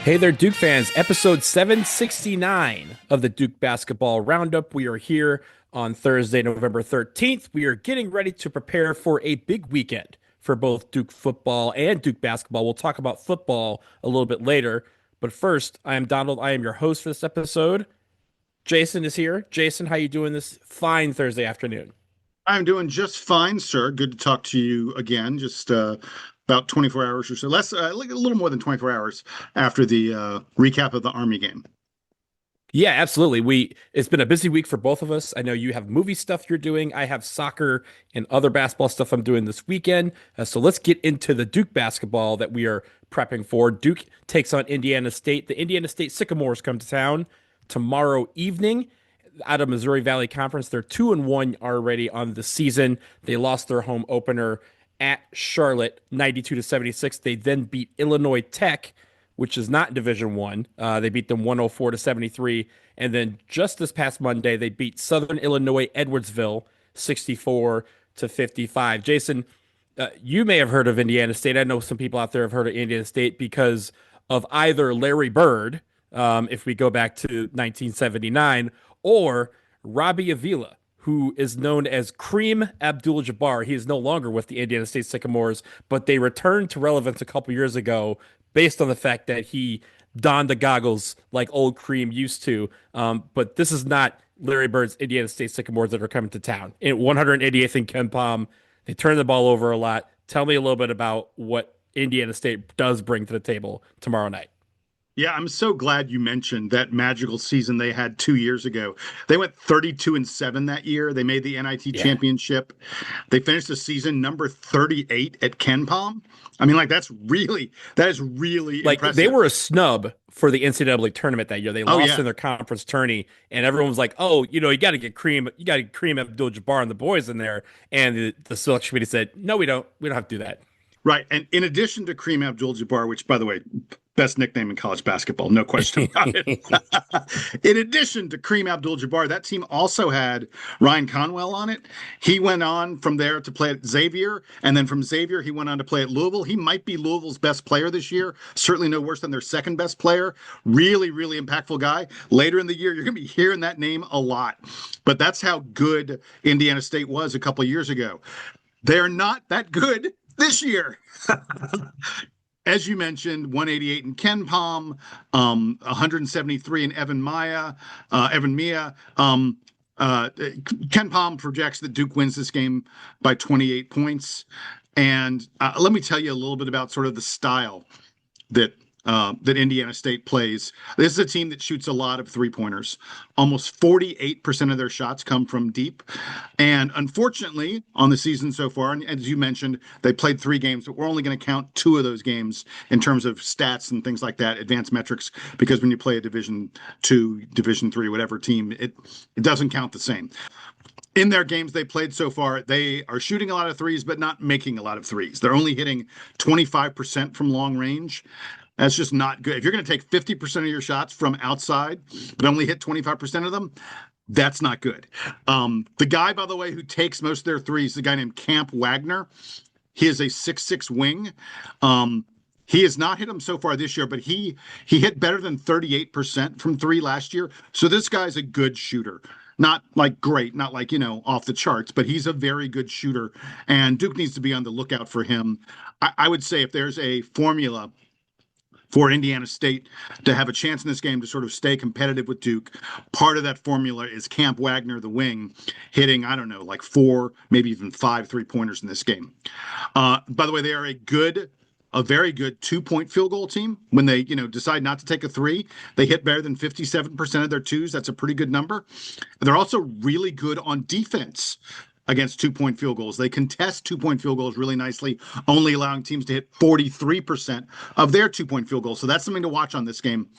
Hey there, Duke fans. Episode 769 of the Duke Basketball Roundup. We are here on Thursday, November 13th. We are getting ready to prepare for a big weekend for both Duke football and Duke basketball. We'll talk about football a little bit later. But first, I am Donald. I am your host for this episode. Jason is here. Jason, how you doing this fine Thursday afternoon? I'm doing just fine, sir. Good to talk to you again. Just about 24 hours or so, less, like a little more than 24 hours after the recap of the Army game. Yeah, absolutely. It's been a busy week for both of us. I know you have movie stuff you're doing. I have soccer and other basketball stuff I'm doing this weekend. So let's get into the Duke basketball that we are prepping for. Duke takes on Indiana State. The Indiana State Sycamores come to town tomorrow evening out of Missouri Valley Conference. They're 2-1 already on the season. They lost their home opener at Charlotte 92-76. They then beat Illinois Tech, which is not Division One. They beat them 104-73, and then just this past Monday they beat Southern Illinois Edwardsville 64-55. Jason, you may have heard of Indiana State. I know some people out there have heard of Indiana State because of either Larry Bird, if we go back to 1979, or Robbie Avila, who is known as Kareem Abdul-Jabbar. He is no longer with the Indiana State Sycamores, but they returned to relevance a couple years ago based on the fact that he donned the goggles like old Kareem used to. But this is not Larry Bird's Indiana State Sycamores that are coming to town. In 188th and Ken Palm, they turn the ball over a lot. Tell me a little bit about what Indiana State does bring to the table tomorrow night. Yeah, I'm so glad you mentioned that magical season they had 2 years ago. They went 32-7 that year. They made the NIT Yeah. championship. They finished the season number 38 at Ken Palm. I mean, like that is really Like they impressive. were a snub for the NCAA tournament that year. They Oh lost yeah. in their conference tourney, and everyone was like, "Oh, you got to get Cream, you got to get Cream Abdul-Jabbar and the boys in there." And the selection committee said, "No, we don't. We don't have to do that." Right. And in addition to Kareem Abdul-Jabbar, which, by the way, best nickname in college basketball, no question about it. In addition to Kareem Abdul-Jabbar, that team also had Ryan Conwell on it. He went on from there to play at Xavier, and then from Xavier, he went on to play at Louisville. He might be Louisville's best player this year, certainly no worse than their second best player. Really, really impactful guy. Later in the year, you're going to be hearing that name a lot. But that's how good Indiana State was a couple of years ago. They're not that good this year. As you mentioned, 188 in Ken Palm, 173 in Evan Mia. Ken Palm projects that Duke wins this game by 28 points. And let me tell you a little bit about sort of the style that that Indiana State plays. This is a team that shoots a lot of three-pointers. Almost 48% of their shots come from deep. And unfortunately, on the season so far, and as you mentioned, they played 3 games, but we're only going to count 2 of those games in terms of stats and things like that, advanced metrics, because when you play a Division II, Division III, whatever team, it doesn't count the same. In their games they played so far, they are shooting a lot of threes, but not making a lot of threes. They're only hitting 25% from long range. That's just not good. If you're going to take 50% of your shots from outside, but only hit 25% of them, that's not good. The guy, by the way, who takes most of their threes, the guy named Camp Wagner. He is a 6'6" wing. He has not hit them so far this year, but he hit better than 38% from three last year. So this guy's a good shooter. Not like great, not like, off the charts, but he's a very good shooter. And Duke needs to be on the lookout for him. I would say if there's a formula for Indiana State to have a chance in this game to sort of stay competitive with Duke, part of that formula is Camp Wagner, the wing, hitting, I don't know, like 4, maybe even 5 3-pointers in this game. By the way, they are a very good 2-point field goal team. When they, decide not to take a 3, they hit better than 57% of their twos. That's a pretty good number. They're also really good on defense against 2-point field goals. They contest 2-point field goals really nicely, only allowing teams to hit 43% of their 2-point field goals. So that's something to watch on this game.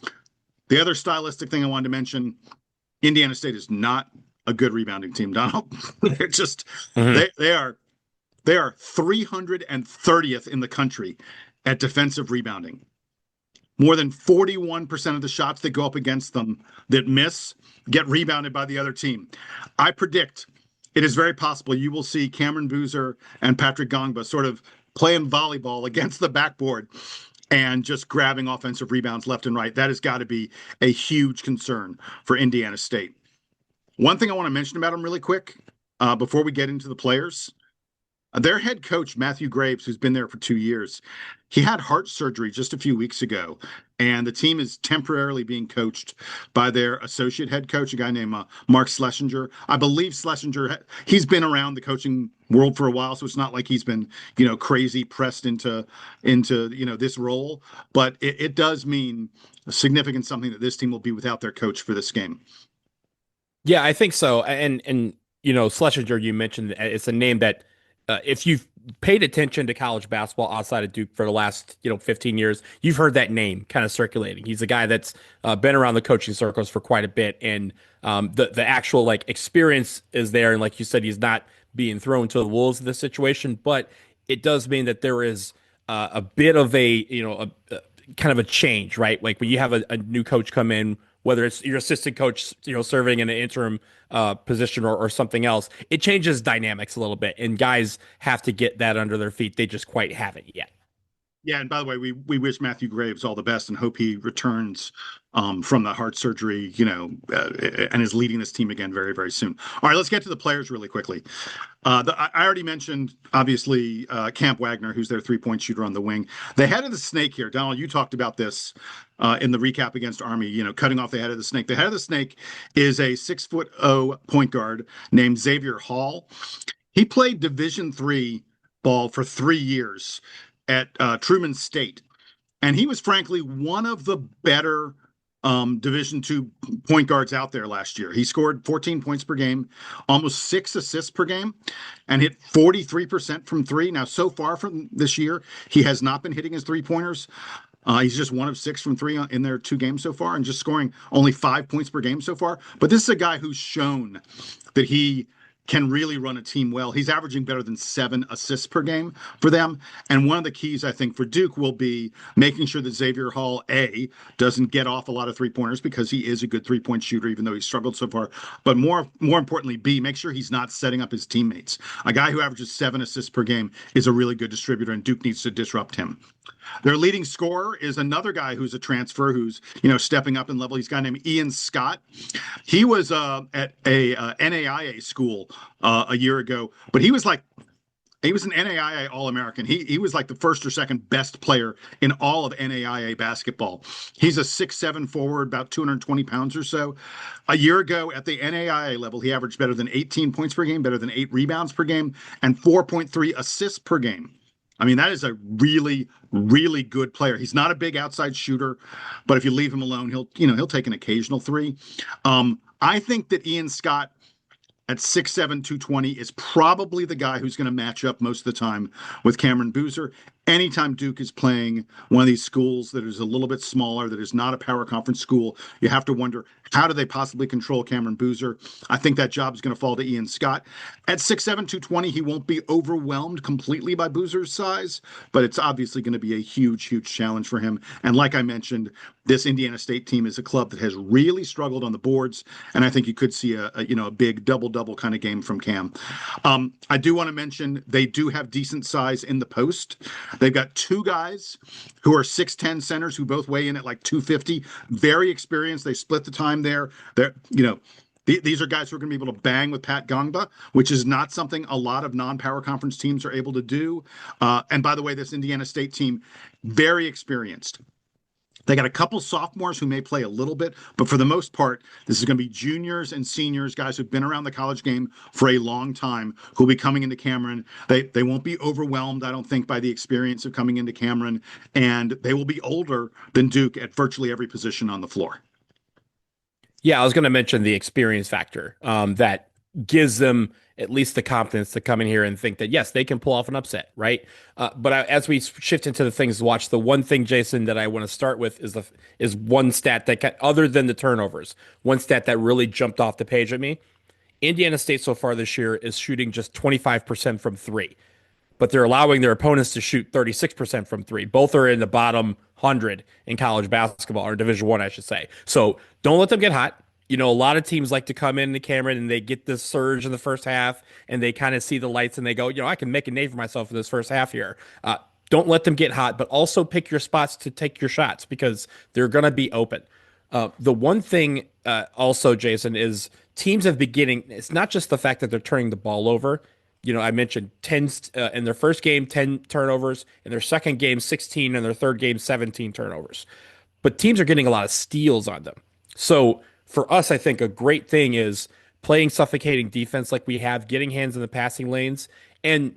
The other stylistic thing I wanted to mention, Indiana State is not a good rebounding team, Donald. They're just, Mhm. they are 330th in the country at defensive rebounding. More than 41% of the shots that go up against them that miss get rebounded by the other team. I predict it is very possible you will see Cameron Boozer and Patrick Gongba sort of playing volleyball against the backboard and just grabbing offensive rebounds left and right. That has got to be a huge concern for Indiana State. One thing I want to mention about them really quick before we get into the players. Their head coach, Matthew Graves, who's been there for 2 years, he had heart surgery just a few weeks ago, and the team is temporarily being coached by their associate head coach, a guy named Mark Schlesinger. I believe Schlesinger, he's been around the coaching world for a while, so it's not like he's been, crazy pressed into this role, but it does mean a significant something that this team will be without their coach for this game. Yeah, I think so. And Schlesinger, you mentioned it's a name that if you've paid attention to college basketball outside of Duke for the last 15 years, you've heard that name kind of circulating. He's a guy that's been around the coaching circles for quite a bit, and the actual like experience is there. And like you said, he's not being thrown to the wolves in this situation, but it does mean that there is a bit of a kind of a change, right? Like when you have a new coach come in, whether it's your assistant coach, serving in an interim position or something else, it changes dynamics a little bit, and guys have to get that under their feet. They just quite haven't yet. Yeah, and by the way, we wish Matthew Graves all the best and hope he returns from the heart surgery, and is leading this team again very, very soon. All right, let's get to the players really quickly. I already mentioned, obviously, Camp Wagner, who's their three-point shooter on the wing. The head of the snake here, Donald, you talked about this in the recap against Army, cutting off the head of the snake. The head of the snake is a 6'0" point guard named Xavier Hall. He played Division III ball for 3 years at Truman State. And he was frankly one of the better Division II point guards out there last year. He scored 14 points per game, almost 6 assists per game, and hit 43% from three. Now, so far from this year, he has not been hitting his three-pointers. He's just 1 of 6 from three in their 2 games so far, and just scoring only 5 points per game so far. But this is a guy who's shown that he can really run a team well. He's averaging better than 7 assists per game for them. And one of the keys, I think, for Duke will be making sure that Xavier Hall, A, doesn't get off a lot of three-pointers because he is a good three-point shooter, even though he's struggled so far. But more importantly, B, make sure he's not setting up his teammates. A guy who averages 7 assists per game is a really good distributor, and Duke needs to disrupt him. Their leading scorer is another guy who's a transfer who's, stepping up in level. He's a guy named Ian Scott. He was at a NAIA school a year ago, but he was an NAIA All-American. He was like the first or second best player in all of NAIA basketball. He's a 6'7" forward, about 220 pounds or so. A year ago at the NAIA level, he averaged better than 18 points per game, better than 8 rebounds per game, and 4.3 assists per game. I mean, that is a really, really good player. He's not a big outside shooter, but if you leave him alone, he'll take an occasional three. I think that Ian Scott at 6'7", 220 is probably the guy who's going to match up most of the time with Cameron Boozer. Anytime Duke is playing one of these schools that is a little bit smaller, that is not a power conference school, you have to wonder, how do they possibly control Cameron Boozer? I think that job is going to fall to Ian Scott. At 6'7", 220, he won't be overwhelmed completely by Boozer's size, but it's obviously going to be a huge, huge challenge for him. And like I mentioned, this Indiana State team is a club that has really struggled on the boards, and I think you could see a big double-double kind of game from Cam. I do want to mention they do have decent size in the post. They've got 2 guys who are 6'10" centers who both weigh in at like 250. Very experienced. They split the time there. These are guys who are going to be able to bang with Pat Gongba, which is not something a lot of non-power conference teams are able to do. And by the way, this Indiana State team, very experienced. They got a couple sophomores who may play a little bit, but for the most part, this is going to be juniors and seniors, guys who've been around the college game for a long time, who'll be coming into Cameron. They won't be overwhelmed, I don't think, by the experience of coming into Cameron, and they will be older than Duke at virtually every position on the floor. Yeah, I was going to mention the experience factor that gives them at least the confidence to come in here and think that, yes, they can pull off an upset, right? As we shift into the things to watch, the one thing, Jason, that I want to start with is one stat that, other than the turnovers, one stat that really jumped off the page at me. Indiana State so far this year is shooting just 25% from three, but they're allowing their opponents to shoot 36% from three. Both are in the bottom 100 in college basketball, or Division I, I should say. So don't let them get hot. A lot of teams like to come into Cameron and they get this surge in the first half and they kind of see the lights and they go, I can make a name for myself in this first half here. don't let them get hot, but also pick your spots to take your shots because they're going to be open. The one thing also, Jason, is teams have beginning. It's not just the fact that they're turning the ball over. I mentioned 10 in their first game, 10 turnovers. In their second game, 16. In their third game, 17 turnovers. But teams are getting a lot of steals on them. So for us, I think a great thing is playing suffocating defense like we have, getting hands in the passing lanes. And,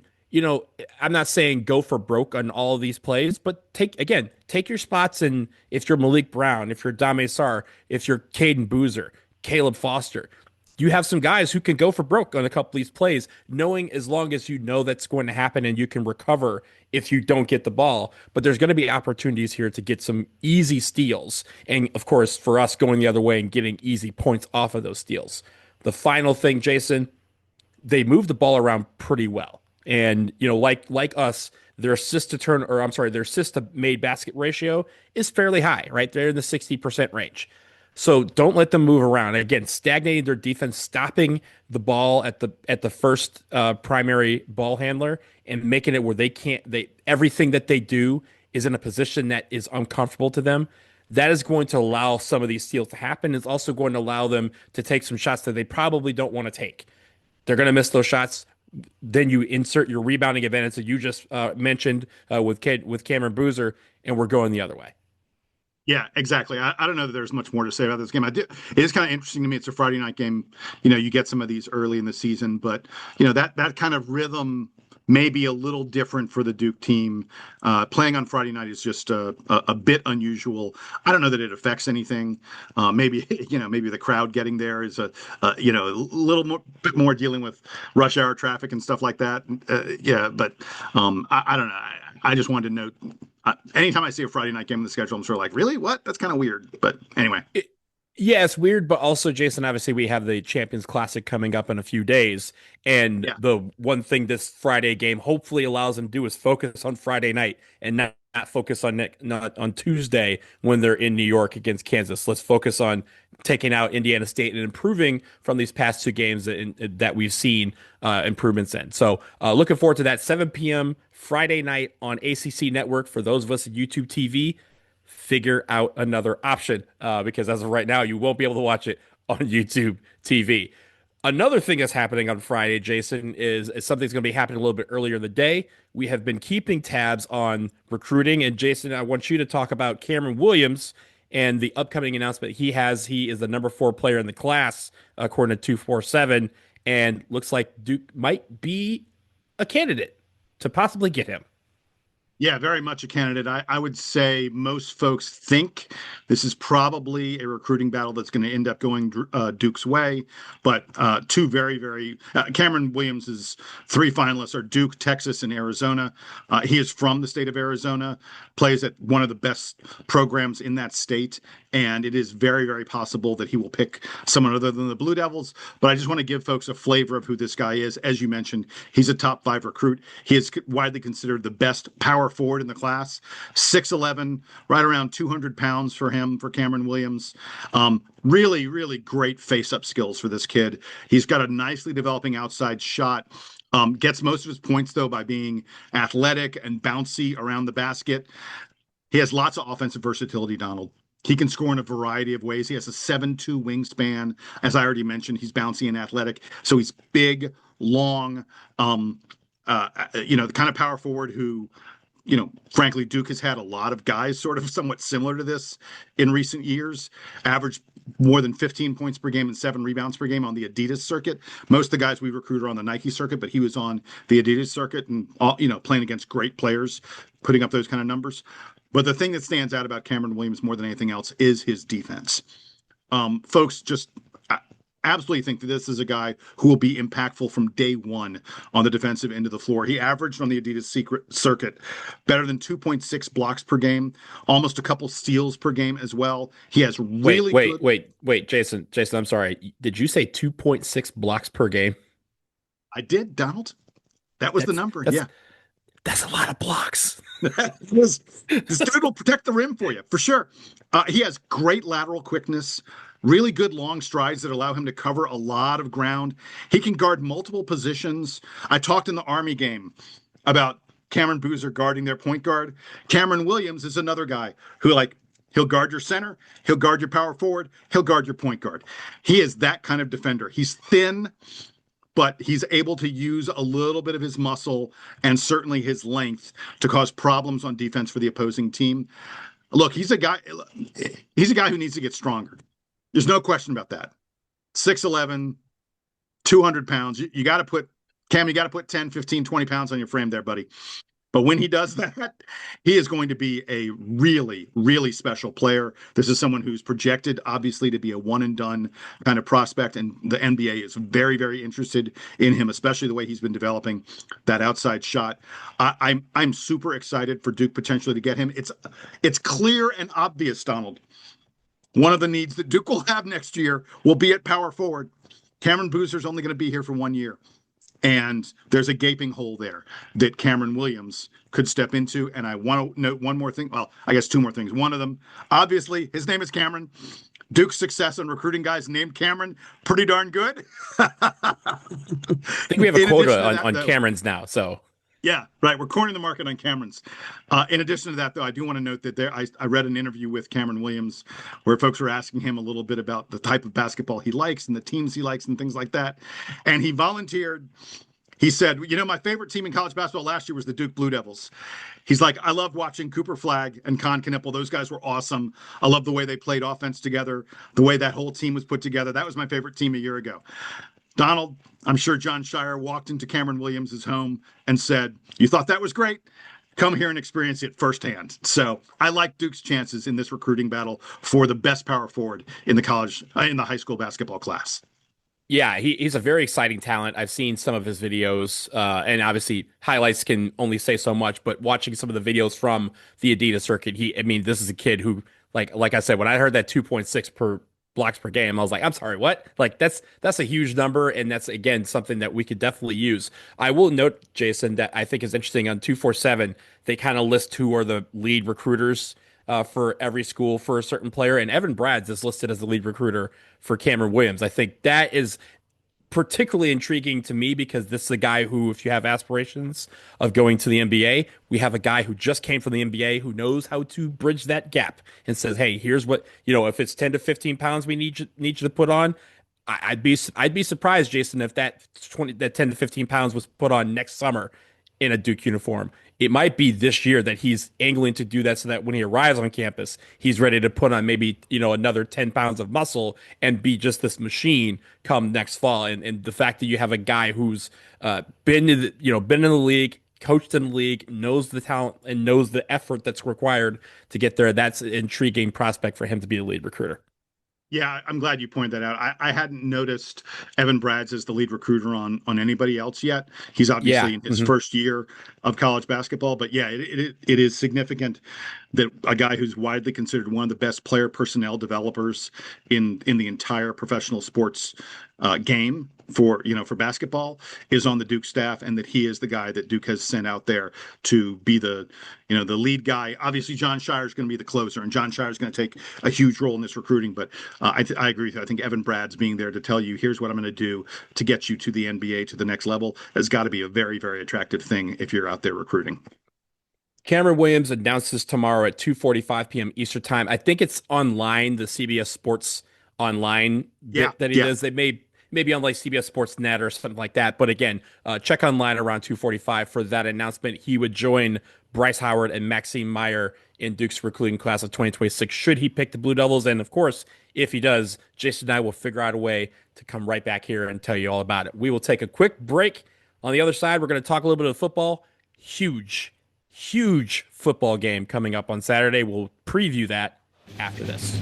I'm not saying go for broke on all of these plays, but take your spots. And if you're Malik Brown, if you're Dame Sarr, if you're Caden Boozer, Caleb Foster, you have some guys who can go for broke on a couple of these plays, knowing as long as you know that's going to happen and you can recover if you don't get the ball. But there's going to be opportunities here to get some easy steals. And of course, for us going the other way and getting easy points off of those steals. The final thing, Jason, they move the ball around pretty well. And, like us, their assist to turn, or I'm sorry, their assist to made basket ratio is fairly high, right? They're in the 60% range. So don't let them move around. Again, stagnating their defense, stopping the ball at the first primary ball handler, and making it where everything that they do is in a position that is uncomfortable to them. That is going to allow some of these steals to happen. It's also going to allow them to take some shots that they probably don't want to take. They're going to miss those shots. Then you insert your rebounding advantage that you just mentioned with Cameron Boozer, and we're going the other way. Yeah, exactly. I don't know that there's much more to say about this game. It is kind of interesting to me. It's a Friday night game. You get some of these early in the season, but that kind of rhythm may be a little different for the Duke team. Playing on Friday night is just a bit unusual. I don't know that it affects anything. Maybe maybe the crowd getting there is a little bit more dealing with rush hour traffic and stuff like that. Yeah, but I don't know. I just wanted to note. Anytime I see a Friday night game in the schedule, I'm sort of like, really? What? That's kind of weird. But anyway. Yeah, it's weird, but also, Jason, obviously we have the Champions Classic coming up in a few days. And Yeah. the one thing this Friday game hopefully allows them to do is focus on Friday night and not focus not on Tuesday when they're in New York against Kansas. Let's focus on taking out Indiana State and improving from these past two games that we've seen improvements in. So looking forward to that 7 p.m. Friday night on ACC Network. For those of us at YouTube TV, figure out another option because as of right now, you won't be able to watch it on YouTube TV. Another thing that's happening on Friday, Jason, is something's going to be happening a little bit earlier in the day. We have been keeping tabs on recruiting. And Jason, I want you to talk about Cameron Williams and the upcoming announcement he has. He is the number 4 player in the class, according to 247, and looks like Duke might be a candidate to possibly get him. Yeah, very much a candidate. I would say most folks think this is probably a recruiting battle that's going to end up going Duke's way. But two very, very Cameron Williams's 3 finalists are Duke, Texas, and Arizona. He is from the state of Arizona, plays at one of the best programs in that state. And it is very, very possible that he will pick someone other than the Blue Devils. But I just want to give folks a flavor of who this guy is. As you mentioned, he's a top 5 recruit. He is widely considered the best power forward in the class. 6'11", right around 200 pounds for Cameron Williams. Really, really great face-up skills for this kid. He's got a nicely developing outside shot. Gets most of his points, though, by being athletic and bouncy around the basket. He has lots of offensive versatility, Donald. He can score in a variety of ways. He has a 7'2" wingspan. As I already mentioned, he's bouncy and athletic. So he's big, long, the kind of power forward who, frankly, Duke has had a lot of guys sort of somewhat similar to this in recent years. Averaged more than 15 points per game and 7 rebounds per game on the Adidas circuit. Most of the guys we recruit are on the Nike circuit, but he was on the Adidas circuit and, playing against great players, putting up those kind of numbers. But the thing that stands out about Cameron Williams more than anything else is his defense. Folks just absolutely think that this is a guy who will be impactful from day one on the defensive end of the floor. He averaged on the Adidas circuit better than 2.6 blocks per game, almost a couple steals per game as well. He has really wait, Jason, I'm sorry. Did you say 2.6 blocks per game? I did, Donald. That was the number. Yeah. That's a lot of blocks. This dude will protect the rim for you, for sure. He has great lateral quickness, really good long strides that allow him to cover a lot of ground. He can guard multiple positions. I talked in the Army game about Cameron Boozer guarding their point guard. Cameron Williams is another guy who he'll guard your center, he'll guard your power forward, he'll guard your point guard. He is that kind of defender. He's thin, but he's able to use a little bit of his muscle and certainly his length to cause problems on defense for the opposing team. Look, he's a guy who needs to get stronger. There's no question about that. 6'11", 200 pounds. You got to put, Cam, you got to put 10, 15, 20 pounds on your frame there, buddy. But when he does that, he is going to be a really, really special player. This is someone who's projected, obviously, to be a one-and-done kind of prospect, and the NBA is very, very interested in him, especially the way he's been developing that outside shot. I'm super excited for Duke potentially to get him. It's clear and obvious, Donald. One of the needs that Duke will have next year will be at power forward. Cameron Boozer's only going to be here for 1 year. And there's a gaping hole there that Cameron Williams could step into. And I want to note one more thing. Well, I guess two more things. One of them, obviously, his name is Cameron. Duke's success on recruiting guys named Cameron, pretty darn good. I think we have a quota on though, Camerons now. So yeah, right. We're cornering the market on Camerons. In addition to that, though, I do want to note that I read an interview with Cameron Williams where folks were asking him a little bit about the type of basketball he likes and the teams he likes and things like that. And he volunteered. He said, my favorite team in college basketball last year was the Duke Blue Devils. He's like, I loved watching Cooper Flagg and Con Knippel. Those guys were awesome. I love the way they played offense together, the way that whole team was put together. That was my favorite team a year ago. Donald, I'm sure John Shire walked into Cameron Williams' home and said, you thought that was great? Come here and experience it firsthand. So I like Duke's chances in this recruiting battle for the best power forward in the high school basketball class. yeah, he's a very exciting talent. I've seen some of his videos, and obviously highlights can only say so much. But watching some of the videos from the Adidas circuit, this is a kid who, like I said, when I heard that 2.6 per blocks per game, I was like, I'm sorry, what? Like that's a huge number, and that's again something that we could definitely use. I will note, Jason, that I think is interesting on 247. They kind of list who are the lead recruiters for every school for a certain player, and Evan Bradds is listed as the lead recruiter for Cameron Williams. I think that is particularly intriguing to me because this is a guy who, if you have aspirations of going to the NBA, we have a guy who just came from the NBA who knows how to bridge that gap and says, hey, here's what, if it's 10 to 15 pounds we need you to put on. I'd be surprised, Jason, if that 10 to 15 pounds was put on next summer in a Duke uniform. It might be this year that he's angling to do that so that when he arrives on campus, he's ready to put on maybe, another 10 pounds of muscle and be just this machine come next fall. And the fact that you have a guy who's been in the league, coached in the league, knows the talent and knows the effort that's required to get there, that's an intriguing prospect for him to be the lead recruiter. Yeah, I'm glad you pointed that out. I hadn't noticed Evan Bradds as the lead recruiter on anybody else yet. He's obviously in his first year of college basketball, but yeah, it is significant that a guy who's widely considered one of the best player personnel developers in the entire professional sports game for basketball is on the Duke staff, and that he is the guy that Duke has sent out there to be the lead guy. Obviously, John Shire is going to be the closer, and John Shire is going to take a huge role in this recruiting. But I agree with you. I think Evan Bradds being there to tell you, here's what I'm going to do to get you to the NBA to the next level has got to be a very, very attractive thing if you're out there recruiting. Cameron Williams announces tomorrow at 2:45 p.m. Eastern time. I think it's online, the CBS Sports online bit that he does. They maybe on like CBS Sports Net or something like that. But again, check online around 2:45 for that announcement. He would join Bryce Howard and Maxime Meyer in Duke's recruiting class of 2026 should he pick the Blue Devils. And of course, if he does, Jason and I will figure out a way to come right back here and tell you all about it. We will take a quick break. On the other side, we're going to talk a little bit of football. Huge football game coming up on Saturday. We'll preview that after this.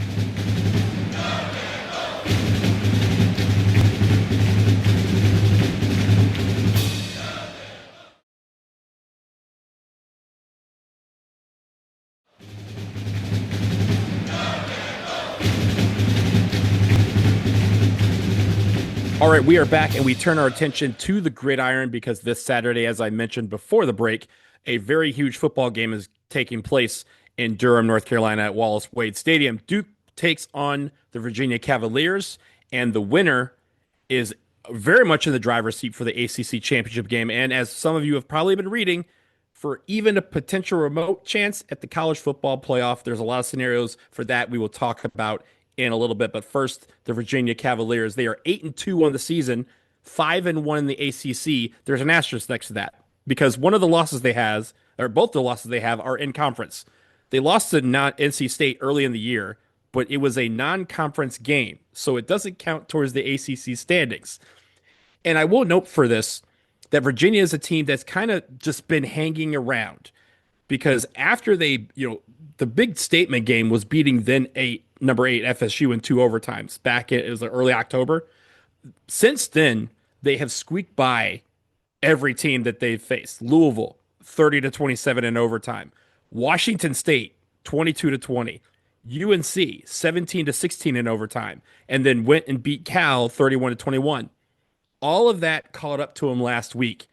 All right, we are back and we turn our attention to the gridiron because this Saturday, as I mentioned before the break, a very huge football game is taking place in Durham, North Carolina at Wallace Wade Stadium. Duke takes on the Virginia Cavaliers, and the winner is very much in the driver's seat for the ACC Championship game. And as some of you have probably been reading, for even a potential remote chance at the college football playoff. There's a lot of scenarios for that we will talk about in a little bit. But first, the Virginia Cavaliers. They are 8-2 on the season, 5-1 in the ACC. There's an asterisk next to that because one of the losses they has, or both the losses they have, are in conference. They lost to not NC State early in the year, but it was a non-conference game, so it doesn't count towards the ACC standings. And I will note for this that Virginia is a team that's kind of just been hanging around because after the big statement game was beating number eight FSU in two overtimes back in it was early October. Since then, they have squeaked by every team that they've faced. Louisville, 30-27 in overtime. Washington State, 22-20. UNC, 17-16 in overtime. And then went and beat Cal, 31-21. All of that caught up to them last week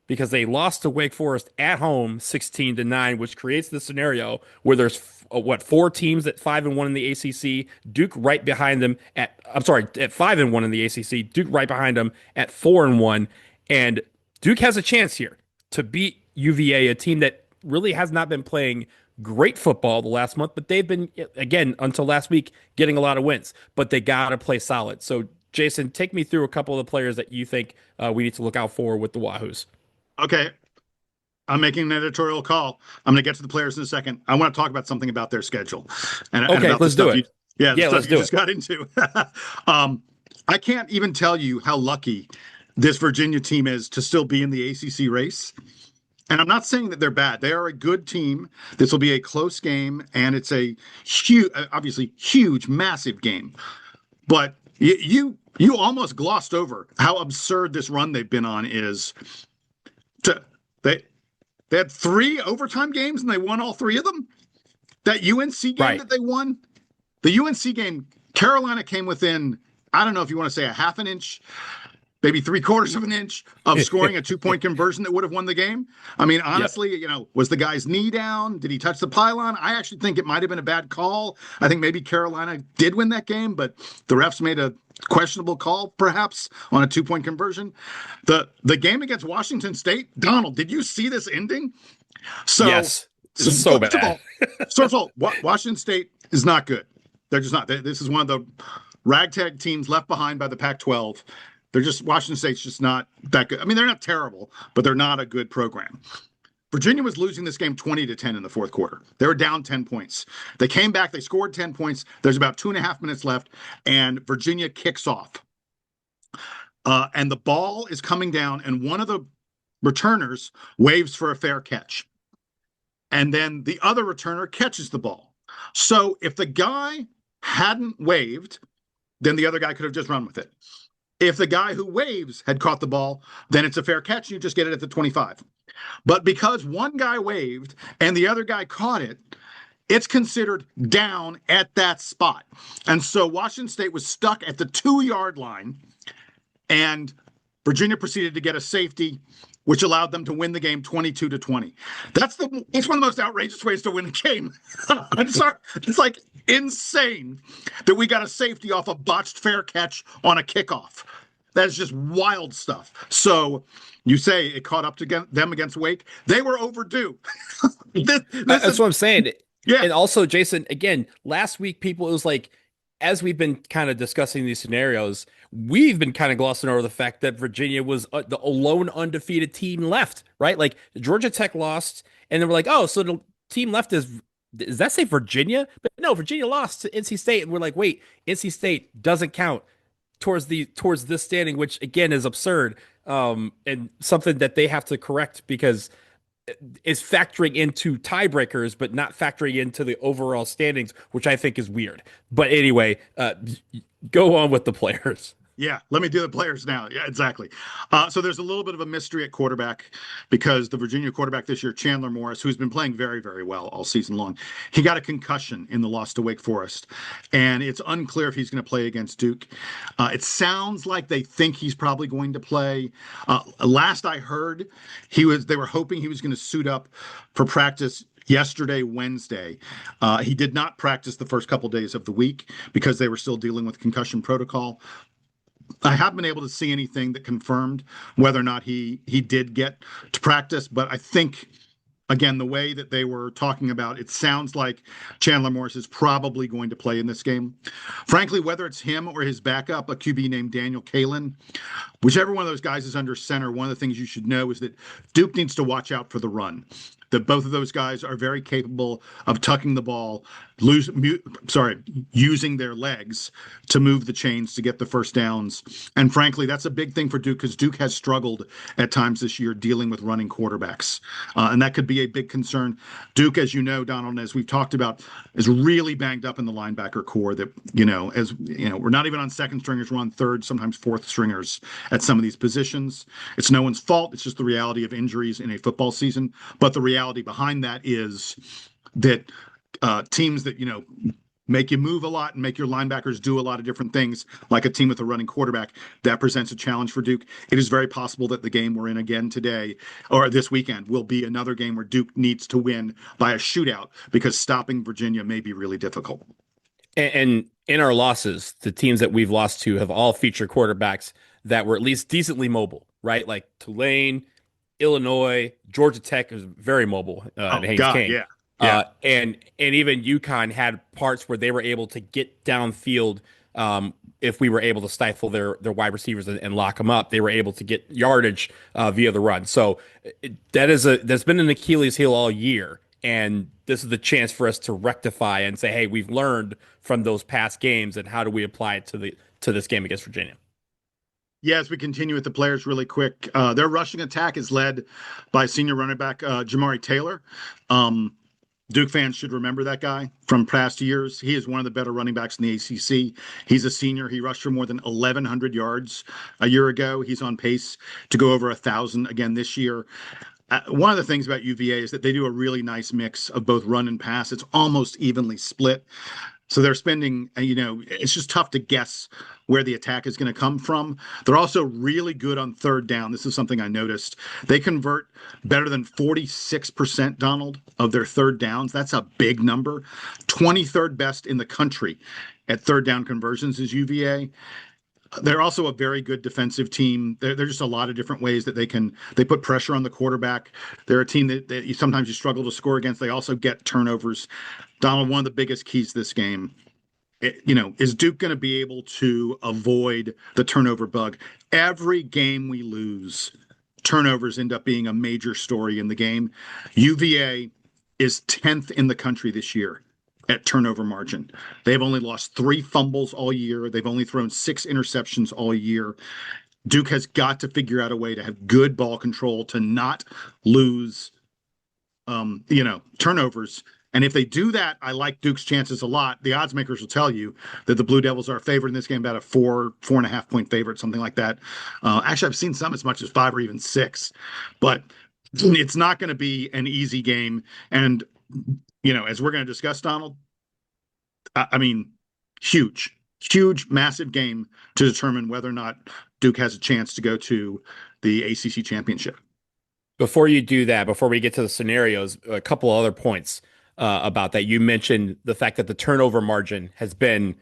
because they lost to Wake Forest at home 16-9, which creates the scenario where there's four teams at 5-1 in the ACC, Duke right behind them at 5-1 in the ACC, Duke right behind them at 4-1, and Duke has a chance here to beat UVA, a team that really has not been playing great football the last month, but they've been, again, until last week, getting a lot of wins, but they got to play solid. So Jason, take me through a couple of the players that you think we need to look out for with the Wahoos. Okay. I'm making an editorial call. I'm going to get to the players in a second. I want to talk about something about their schedule. And about let's do it. The stuff let's you do just got into. I can't even tell you how lucky this Virginia team is to still be in the ACC race. And I'm not saying that they're bad. They are a good team. This will be a close game, and it's a obviously huge, massive game. But you almost glossed over how absurd this run they've been on is. They had 3 overtime games and they won all 3 of them. That UNC game that they won, the UNC game, Carolina came within, I don't know if you want to say a half an inch, maybe 3/4 of an inch of scoring a 2-point conversion that would have won the game. I mean, honestly, was the guy's knee down? Did he touch the pylon? I actually think it might have been a bad call. I think maybe Carolina did win that game, but the refs made a questionable call, perhaps, on a 2-point conversion. The game against Washington State, Donald, did you see this ending? Yes, so bad. First of all, Washington State is not good. They're just not. This is one of the ragtag teams left behind by the Pac-12. Washington State's just not that good. I mean, they're not terrible, but they're not a good program. Virginia was losing this game 20-10 in the fourth quarter. They were down 10 points. They came back, they scored 10 points. There's about 2.5 minutes left, and Virginia kicks off. And the ball is coming down, and one of the returners waves for a fair catch. And then the other returner catches the ball. So if the guy hadn't waved, then the other guy could have just run with it. If the guy who waves had caught the ball, then it's a fair catch. You just get it at the 25. But because one guy waved and the other guy caught it, it's considered down at that spot. And so Washington State was stuck at the 2-yard line, and Virginia proceeded to get a safety, which allowed them to win the game 22-20. That's one of the most outrageous ways to win a game. I'm sorry. It's like insane that we got a safety off a botched fair catch on a kickoff. That's just wild stuff. So you say it caught up to them against Wake. They were overdue. That's what I'm saying. Yeah. And also, Jason, again, last week, it was like, as we've been kind of discussing these scenarios, we've been kind of glossing over the fact that Virginia was the lone undefeated team left, right? Like Georgia Tech lost, and then we're like, oh, so the team left does that say Virginia? But no, Virginia lost to NC State, and we're like, wait, NC State doesn't count towards this standing, which again is absurd, and something that they have to correct because is factoring into tiebreakers, but not factoring into the overall standings, which I think is weird. But anyway, go on with the players. Yeah, let me do the players now. Yeah, exactly. So there's a little bit of a mystery at quarterback because the Virginia quarterback this year, Chandler Morris, who's been playing very, very well all season long, he got a concussion in the loss to Wake Forest, and it's unclear if he's going to play against Duke. It sounds like they think he's probably going to play. Last I heard, they were hoping he was going to suit up for practice yesterday, Wednesday. He did not practice the first couple days of the week because they were still dealing with concussion protocol. I haven't been able to see anything that confirmed whether or not he did get to practice, but I think again, the way that they were talking about, it sounds like Chandler Morris is probably going to play in this game. Frankly, whether it's him or his backup, a QB named Daniel Kalen, whichever one of those guys is under center, one of the things you should know is that Duke needs to watch out for the run. That both of those guys are very capable of tucking the ball, using their legs to move the chains to get the first downs. And frankly, that's a big thing for Duke because Duke has struggled at times this year dealing with running quarterbacks. And that could be a big concern. Duke, as you know, Donald, as we've talked about, is really banged up in the linebacker core that, as you know, we're not even on second stringers, we're on third, sometimes fourth stringers at some of these positions. It's no one's fault. It's just the reality of injuries in a football season. But the reality behind that is that teams that, make you move a lot and make your linebackers do a lot of different things, like a team with a running quarterback, that presents a challenge for Duke. It is very possible that the game we're in again today or this weekend will be another game where Duke needs to win by a shootout because stopping Virginia may be really difficult. And in our losses, the teams that we've lost to have all featured quarterbacks that were at least decently mobile, right? Like Tulane, Illinois, Georgia Tech is very mobile. Oh Haynes God, King. yeah. Yeah. And even UConn had parts where they were able to get downfield. If we were able to stifle their wide receivers and lock them up, they were able to get yardage via the run. So that's been an Achilles heel all year, and this is the chance for us to rectify and say, hey, we've learned from those past games, and how do we apply it to this game against Virginia? Yeah, as we continue with the players really quick, their rushing attack is led by senior running back Jamari Taylor. Duke fans should remember that guy from past years. He is one of the better running backs in the ACC. He's a senior. He rushed for more than 1,100 yards a year ago. He's on pace to go over 1,000 again this year. One of the things about UVA is that they do a really nice mix of both run and pass. It's almost evenly split. So they're spending, it's just tough to guess where the attack is going to come from. They're also really good on third down. This is something I noticed. They convert better than 46%, Donald, of their third downs. That's a big number. 23rd best in the country at third down conversions is UVA. They're also a very good defensive team. There's just a lot of different ways that they put pressure on the quarterback. They're a team that sometimes you struggle to score against. They also get turnovers. Donald, one of the biggest keys to this game, is Duke going to be able to avoid the turnover bug? Every game we lose, turnovers end up being a major story in the game. UVA is 10th in the country this year at turnover margin. They've only lost 3 fumbles all year. They've only thrown 6 interceptions all year. Duke has got to figure out a way to have good ball control to not lose, turnovers. And if they do that, I like Duke's chances a lot. The odds makers will tell you that the Blue Devils are a favorite in this game, about a 4.5 point favorite, something like that. Actually, I've seen some as much as 5 or even 6, but it's not going to be an easy game. And as we're going to discuss, Donald, I mean, huge, massive game to determine whether or not Duke has a chance to go to the ACC Championship. Before you do that, before we get to the scenarios, a couple other points about that. You mentioned the fact that the turnover margin has been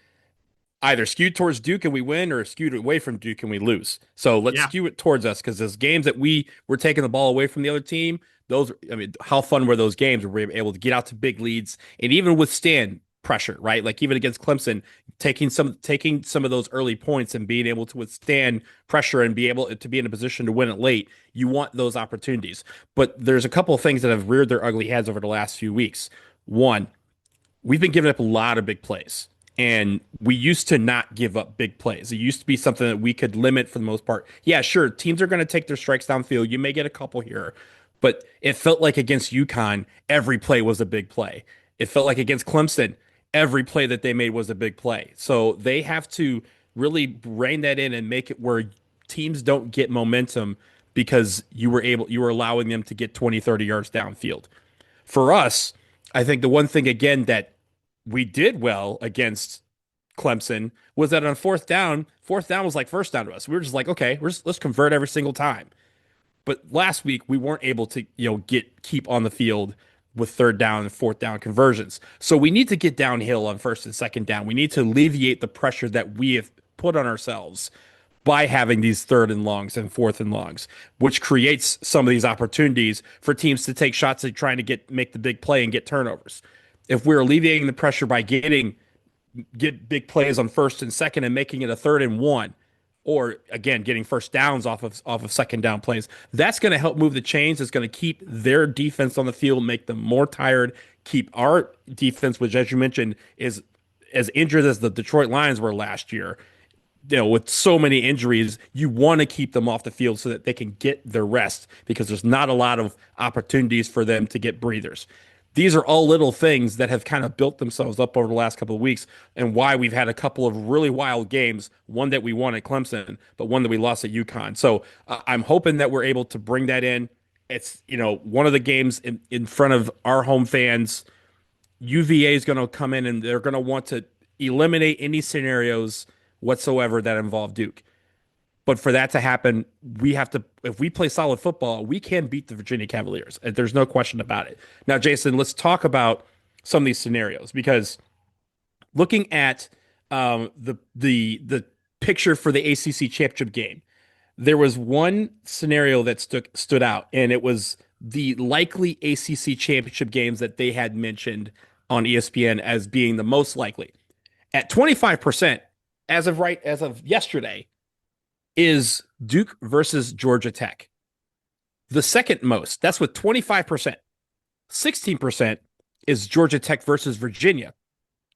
either skewed towards Duke and we win, or skewed away from Duke and we lose. So let's Yeah. skew it towards us, because those games that we were taking the ball away from the other team, how fun were those games where we were able to get out to big leads and even withstand pressure, right? Like even against Clemson, taking some of those early points and being able to withstand pressure and be able to be in a position to win it late. You want those opportunities. But there's a couple of things that have reared their ugly heads over the last few weeks. One, we've been giving up a lot of big plays. And we used to not give up big plays. It used to be something that we could limit for the most part. Yeah, sure, teams are going to take their strikes downfield. You may get a couple here, but it felt like against UConn, every play was a big play. It felt like against Clemson, every play that they made was a big play. So they have to really rein that in and make it where teams don't get momentum because you were allowing them to get 20, 30 yards downfield. For us, I think the one thing again that we did well against Clemson was that on fourth down was like first down to us. We were just like, okay, let's convert every single time. But last week we weren't able to, keep on the field with third down and fourth down conversions. So we need to get downhill on first and second down. We need to alleviate the pressure that we have put on ourselves by having these third and longs and fourth and longs, which creates some of these opportunities for teams to take shots at trying to make the big play and get turnovers. If we're alleviating the pressure by get big plays on first and second and making it a third and one, or again getting first downs off of second down plays, that's going to help move the chains. It's going to keep their defense on the field, make them more tired, keep our defense, which as you mentioned is as injured as the Detroit Lions were last year. With so many injuries, you want to keep them off the field so that they can get their rest, because there's not a lot of opportunities for them to get breathers. These are all little things that have kind of built themselves up over the last couple of weeks, and why we've had a couple of really wild games, one that we won at Clemson, but one that we lost at UConn. So I'm hoping that we're able to bring that in. It's, one of the games in front of our home fans. UVA is going to come in and they're going to want to eliminate any scenarios whatsoever that involve Duke. But for that to happen, if we play solid football, we can beat the Virginia Cavaliers. There's no question about it. Now, Jason, let's talk about some of these scenarios, because looking at the picture for the ACC Championship game, there was one scenario that stood out, and it was the likely ACC Championship games that they had mentioned on ESPN as being the most likely. At 25%, as of yesterday, is Duke versus Georgia Tech. The second most, that's with 25%. 16% is Georgia Tech versus Virginia.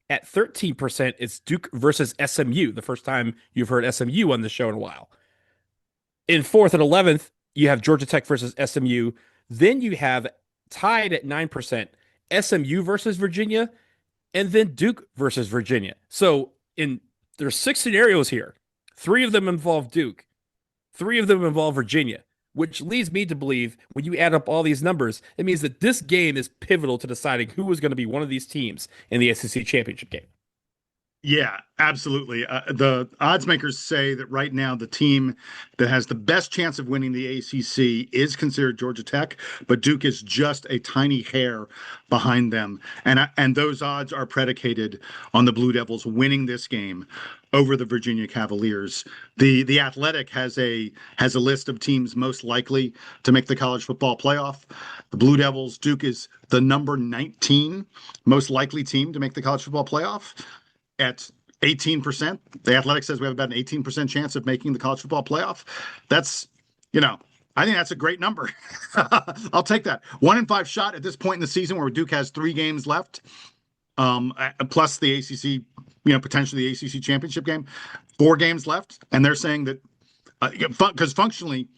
At 13%, it's Duke versus SMU, the first time you've heard SMU on the show in a while. In 4th and 11th, you have Georgia Tech versus SMU. Then you have tied at 9%, SMU versus Virginia, and then Duke versus Virginia. So there's 6 scenarios here. 3 of them involve Duke. 3 of them involve Virginia, which leads me to believe when you add up all these numbers, it means that this game is pivotal to deciding who is going to be one of these teams in the ACC Championship game. Yeah, absolutely. The odds makers say that right now the team that has the best chance of winning the ACC is considered Georgia Tech, but Duke is just a tiny hair behind them. And those odds are predicated on the Blue Devils winning this game over the Virginia Cavaliers. The Athletic has a list of teams most likely to make the college football playoff. The Blue Devils, Duke is the number 19 most likely team to make the college football playoff at 18%. The Athletic says we have about an 18% chance of making the college football playoff. That's, I think that's a great number. I'll take that. 1 in 5 shot at this point in the season where Duke has 3 games left, plus the ACC, potentially the ACC championship game, 4 games left. And they're saying that because functionally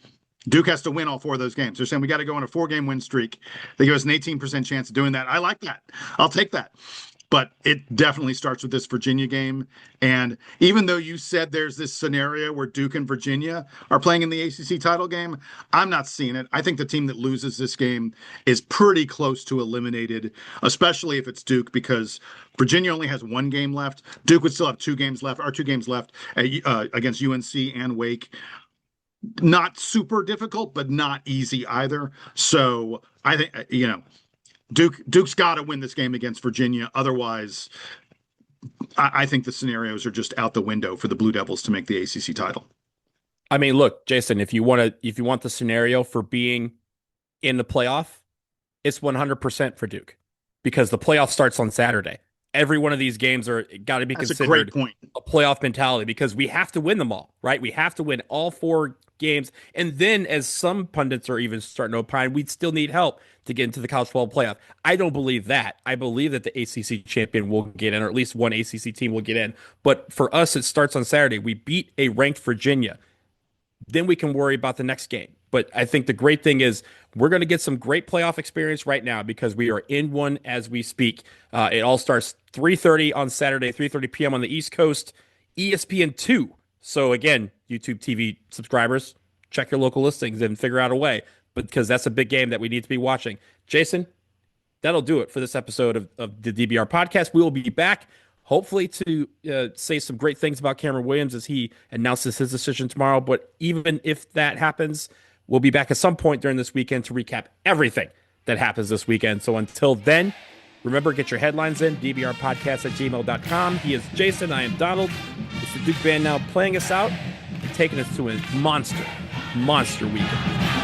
Duke has to win all 4 of those games. They're saying we got to go on a 4-game win streak. They give us an 18% chance of doing that. I like that. I'll take that. But it definitely starts with this Virginia game. And even though you said there's this scenario where Duke and Virginia are playing in the ACC title game, I'm not seeing it. I think the team that loses this game is pretty close to eliminated, especially if it's Duke, because Virginia only has 1 game left. Duke would still have 2 games left, against UNC and Wake. Not super difficult, but not easy either. So I think, Duke's got to win this game against Virginia. Otherwise, I think the scenarios are just out the window for the Blue Devils to make the ACC title. I mean, look, Jason, if you want the scenario for being in the playoff, it's 100% for Duke, because the playoff starts on Saturday. Every one of these games are got to be considered a playoff mentality, because we have to win them all, right? We have to win all 4 games. And then, as some pundits are even starting to opine, we'd still need help to get into the college football playoff. I don't believe that. I believe that the ACC champion will get in, or at least one ACC team will get in. But for us, it starts on Saturday. We beat a ranked Virginia. Then we can worry about the next game. But I think the great thing is we're going to get some great playoff experience right now, because we are in one as we speak. It all starts 3:30 on Saturday, 3:30 p.m. on the East Coast, ESPN2. So again, YouTube TV subscribers, check your local listings and figure out a way, because that's a big game that we need to be watching. Jason, that'll do it for this episode of the DBR podcast. We will be back, hopefully, to say some great things about Cameron Williams as he announces his decision tomorrow. But even if that happens, we'll be back at some point during this weekend to recap everything that happens this weekend. So until then, remember, get your headlines in, dbrpodcast@gmail.com. He is Jason. I am Donald. It's the Duke Band now playing us out. taking us to a monster weekend.